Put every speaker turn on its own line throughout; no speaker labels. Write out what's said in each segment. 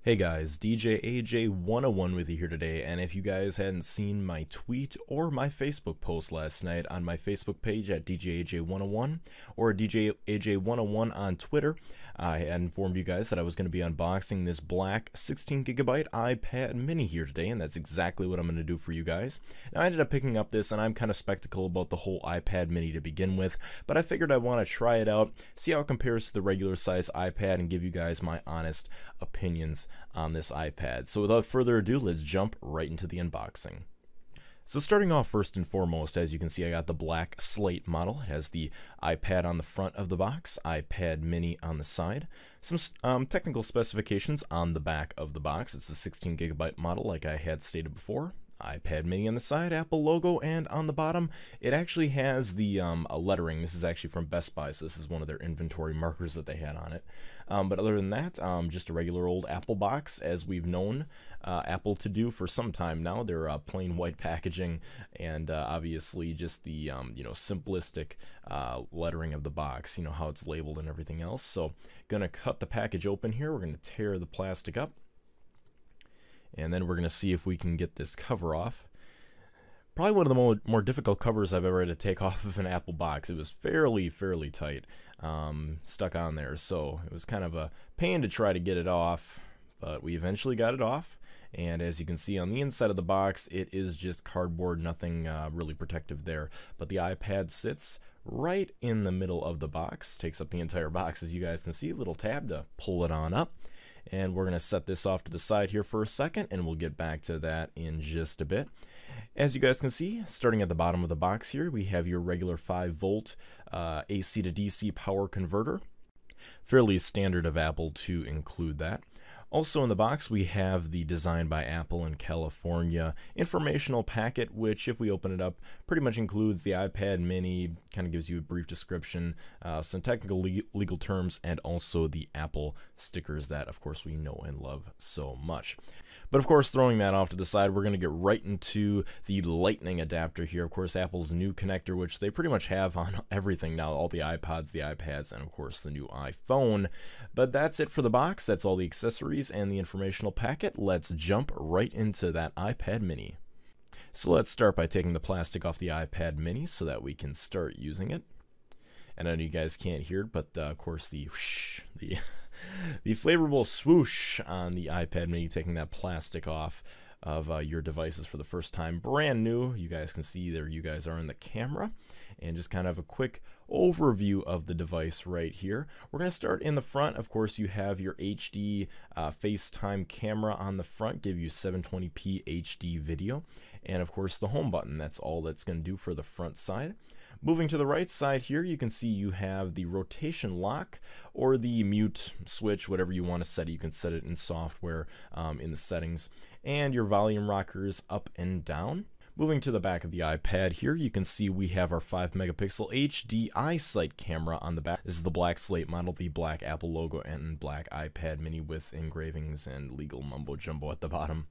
Hey guys, DJ AJ101 with you here today, and if you guys hadn't seen my tweet or my Facebook post last night on my Facebook page at DJ AJ101 or DJ AJ101 on Twitter, I had informed you guys that I was going to be unboxing this black 16GB iPad mini here today, and that's exactly what I'm going to do for you guys. Now, I ended up picking up this, and I'm kind of skeptical about the whole iPad mini to begin with, but I figured I want to try it out, see how it compares to the regular size iPad, and give you guys my honest opinions on this iPad. So without further ado, let's jump right into the unboxing. So starting off first and foremost, as you can see, I got the black Slate model. It has the iPad on the front of the box, iPad mini on the side. Some technical specifications on the back of the box. It's a 16GB model like I had stated before. iPad mini on the side, Apple logo, and on the bottom it actually has the lettering. This is actually from Best Buy, so this is one of their inventory markers that they had on it. But other than that, just a regular old Apple box, as we've known Apple to do for some time now. They're plain white packaging, and obviously just the simplistic lettering of the box, how it's labeled and everything else. So gonna cut the package open here. We're gonna tear the plastic up, and then we're going to see if we can get this cover off. Probably one of the more difficult covers I've ever had to take off of an Apple box. It was fairly tight, stuck on there, so it was kind of a pain to try to get it off, but we eventually got it off. And as you can see on the inside of the box, it is just cardboard, nothing really protective there. But the iPad sits right in the middle of the box, takes up the entire box, as you guys can see. A little tab to pull it on up. And we're going to set this off to the side here for a second, and we'll get back to that in just a bit. As you guys can see, starting at the bottom of the box here, we have your regular 5-volt AC to DC power converter. Fairly standard of Apple to include that. Also in the box, we have the Design by Apple in California informational packet, which, if we open it up, pretty much includes the iPad mini, kind of gives you a brief description, some technical legal terms, and also the Apple stickers that, of course, we know and love so much. But of course, throwing that off to the side, we're going to get right into the Lightning adapter here. Of course, Apple's new connector, which they pretty much have on everything now, all the iPods, the iPads, and of course the new iPhone. But that's it for the box. That's all the accessories and the informational packet. Let's jump right into that iPad mini. So let's start by taking the plastic off the iPad mini so that we can start using it. And I know you guys can't hear it, but of course the whoosh, the flavorful swoosh on the iPad mini, taking that plastic off of your devices for the first time, brand new. You guys can see there you guys are in the camera, and just kind of a quick overview of the device right here. We're going to start in the front. Of course, you have your HD FaceTime camera on the front, give you 720p HD video, and of course the home button. That's all that's going to do for the front side. Moving to the right side here, you can see you have the rotation lock or the mute switch, whatever you want to set it. You can set it in software in the settings, and your volume rockers up and down. Moving to the back of the iPad here, you can see we have our 5-megapixel HD iSight camera on the back. This is the black Slate model, the black Apple logo, and black iPad mini with engravings and legal mumbo jumbo at the bottom.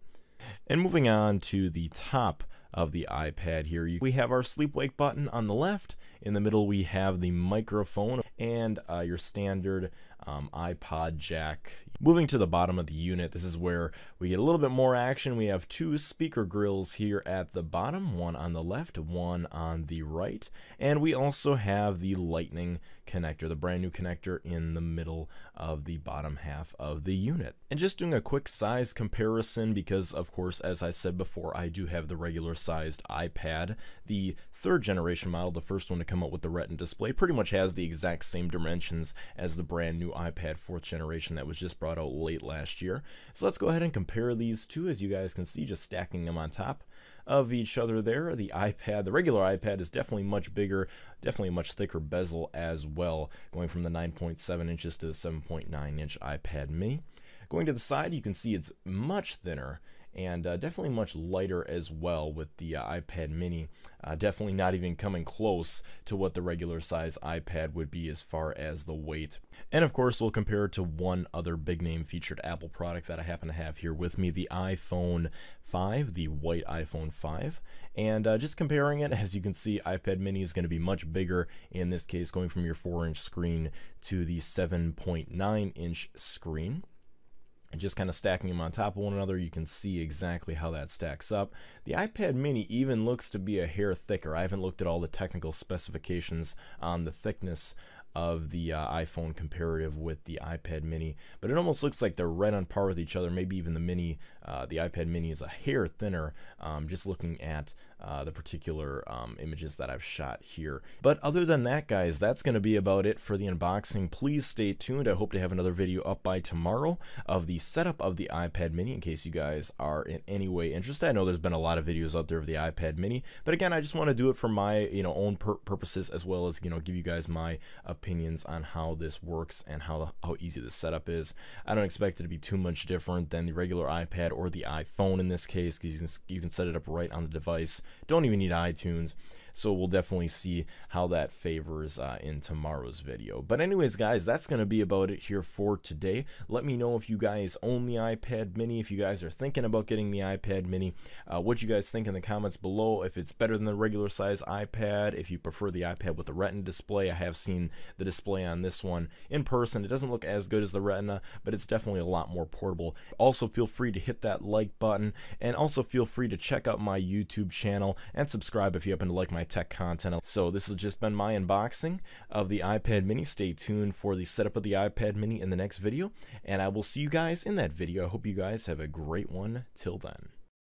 And moving on to the top of the iPad here, we have our sleep-wake button on the left. In the middle, we have the microphone and your standard iPod jack. Moving to the bottom of the unit, this is where we get a little bit more action. We have 2 speaker grills here at the bottom, one on the left, one on the right. And we also have the Lightning connector, the brand new connector in the middle of the bottom half of the unit. And just doing a quick size comparison, because of course, as I said before, I do have the regular sized iPad. The 3rd generation model, the first one to come out with the Retina display, pretty much has the exact same dimensions as the brand new iPad 4th generation that was just brought out late last year. So let's go ahead and compare these two. As you guys can see, just stacking them on top of each other there. The iPad, the regular iPad, is definitely much bigger, definitely a much thicker bezel as well, going from the 9.7 inches to the 7.9 inch iPad mini. Going to the side, you can see it's much thinner and definitely much lighter as well, with the iPad mini definitely not even coming close to what the regular size iPad would be as far as the weight. And of course, we'll compare it to one other big name featured Apple product that I happen to have here with me, the iPhone 5, the white iPhone 5. And just comparing it, as you can see, iPad mini is going to be much bigger in this case, going from your 4-inch screen to the 7.9 inch screen. just kind of stacking them on top of one another, you can see exactly how that stacks up. The iPad mini even looks to be a hair thicker. I haven't looked at all the technical specifications on the thickness of the iPhone comparative with the iPad mini, but it almost looks like they're right on par with each other. Maybe even the iPad mini is a hair thinner, just looking at the particular images that I've shot here. But other than that, guys, that's going to be about it for the unboxing. Please stay tuned. I hope to have another video up by tomorrow of the setup of the iPad mini, in case you guys are in any way interested. I know there's been a lot of videos out there of the iPad mini, but again, I just want to do it for my own purposes, as well as give you guys my opinions on how this works and how easy the setup is. I don't expect it to be too much different than the regular iPad or the iPhone in this case, because you can set it up right on the device. Don't even need iTunes. So we'll definitely see how that favors in tomorrow's video. But anyways, guys, that's going to be about it here for today. Let me know if you guys own the iPad mini, if you guys are thinking about getting the iPad mini, what you guys think in the comments below, if it's better than the regular size iPad, if you prefer the iPad with the Retina display. I have seen the display on this one in person. It doesn't look as good as the Retina, but it's definitely a lot more portable. Also, feel free to hit that like button, and also feel free to check out my YouTube channel and subscribe if you happen to like my tech content. So this has just been my unboxing of the iPad mini. Stay tuned for the setup of the iPad mini in the next video, and I will see you guys in that video. I hope you guys have a great one till then.